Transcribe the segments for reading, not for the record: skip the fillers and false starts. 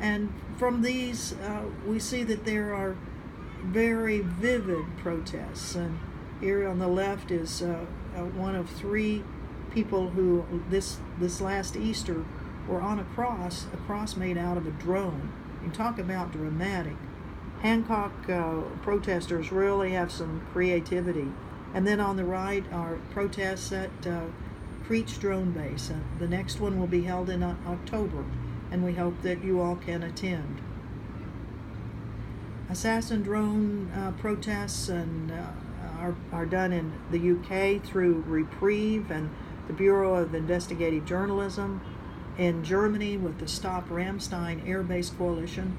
And from these, we see that there are very vivid protests. And here on the left is one of three people who this last Easter were on a cross made out of a drone. You talk about dramatic. Hancock protesters really have some creativity. And then on the right are protests at Creech Drone Base. The next one will be held in October, and we hope that you all can attend. Assassin drone protests are done in the UK through Reprieve and the Bureau of Investigative Journalism, in Germany with the Stop Ramstein Air Base Coalition.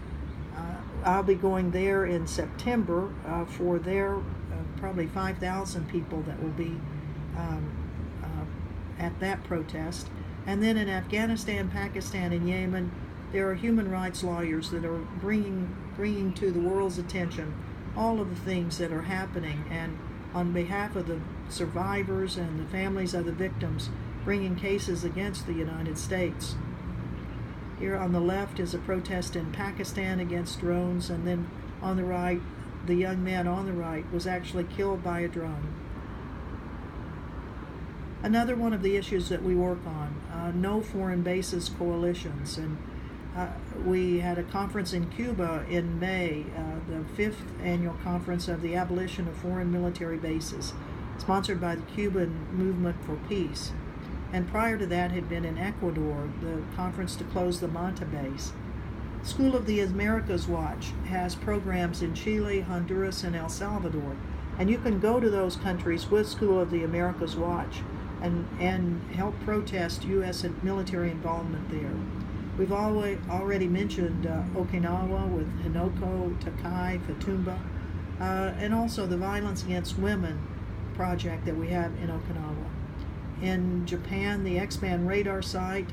I'll be going there in September for their probably 5,000 people that will be at that protest. And then in Afghanistan, Pakistan, and Yemen, there are human rights lawyers that are bringing to the world's attention all of the things that are happening, and on behalf of the survivors and the families of the victims, bringing cases against the United States. Here on the left is a protest in Pakistan against drones, and then on the right, the young man on the right was actually killed by a drone. Another one of the issues that we work on, no foreign bases coalitions, and we had a conference in Cuba in May, the 5th annual conference of the abolition of foreign military bases, sponsored by the Cuban Movement for Peace. And prior to that had been in Ecuador, the conference to close the Manta base. School of the Americas Watch has programs in Chile, Honduras, and El Salvador, and you can go to those countries with School of the Americas Watch and help protest U.S. military involvement there. We've already mentioned Okinawa with Hinoko, Takai, Fatumba, and also the Violence Against Women project that we have in Okinawa. In Japan, the X-band radar site,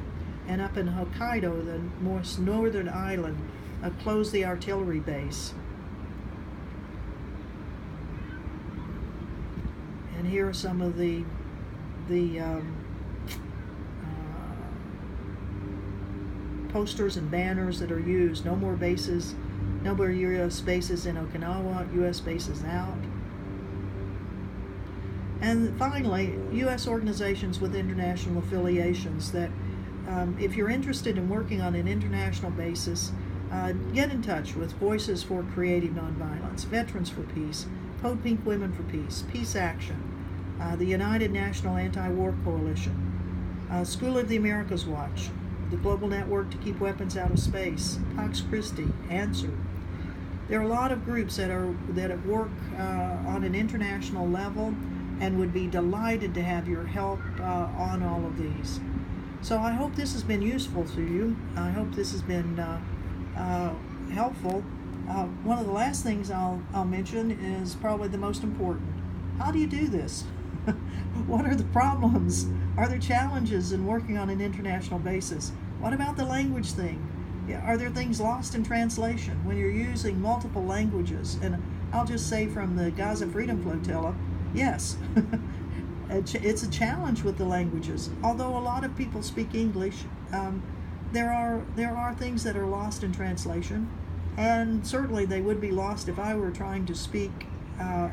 and up in Hokkaido, the most northern island, closed the artillery base. And here are some of the posters and banners that are used. No more bases, no more U.S. bases in Okinawa, U.S. bases out. And finally, U.S. organizations with international affiliations that if you're interested in working on an international basis, get in touch with Voices for Creative Nonviolence, Veterans for Peace, Code Pink Women for Peace, Peace Action, the United National Anti-War Coalition, School of the Americas Watch, the Global Network to Keep Weapons Out of Space, Pax Christi, Answer. There are a lot of groups that work on an international level and would be delighted to have your help on all of these. So I hope this has been useful to you. I hope this has been helpful. One of the last things I'll mention is probably the most important. How do you do this? What are the problems? Are there challenges in working on an international basis? What about the language thing? Are there things lost in translation when you're using multiple languages? And I'll just say from the Gaza Freedom Flotilla, yes, it's a challenge with the languages. Although a lot of people speak English, there are things that are lost in translation, and certainly they would be lost if I were trying to speak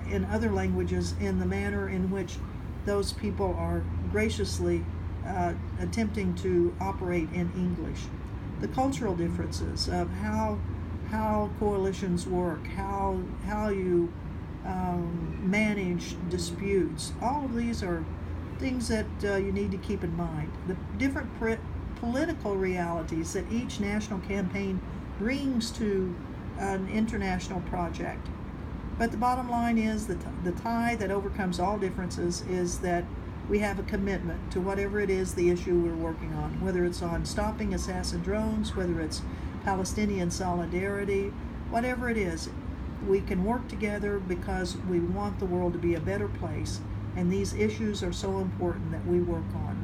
in other languages in the manner in which those people are graciously attempting to operate in English. The cultural differences of how coalitions work, how you manage disputes, all of these are things that you need to keep in mind. The different political realities that each national campaign brings to an international project. But the bottom line is that the tie that overcomes all differences is that we have a commitment to whatever it is the issue we're working on, whether it's on stopping assassin drones, whether it's Palestinian solidarity, whatever it is. We can work together because we want the world to be a better place, and these issues are so important that we work on.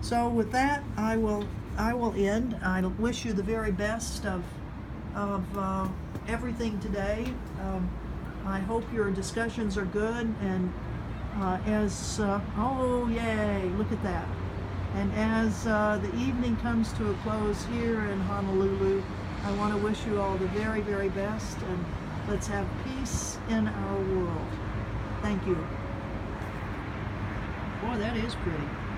So with that, I will end. I wish you the very best of everything today. I hope your discussions are good, and oh yay, look at that. And as the evening comes to a close here in Honolulu, I want wish you all the very, very best, and let's have peace in our world. Thank you. Boy, that is pretty.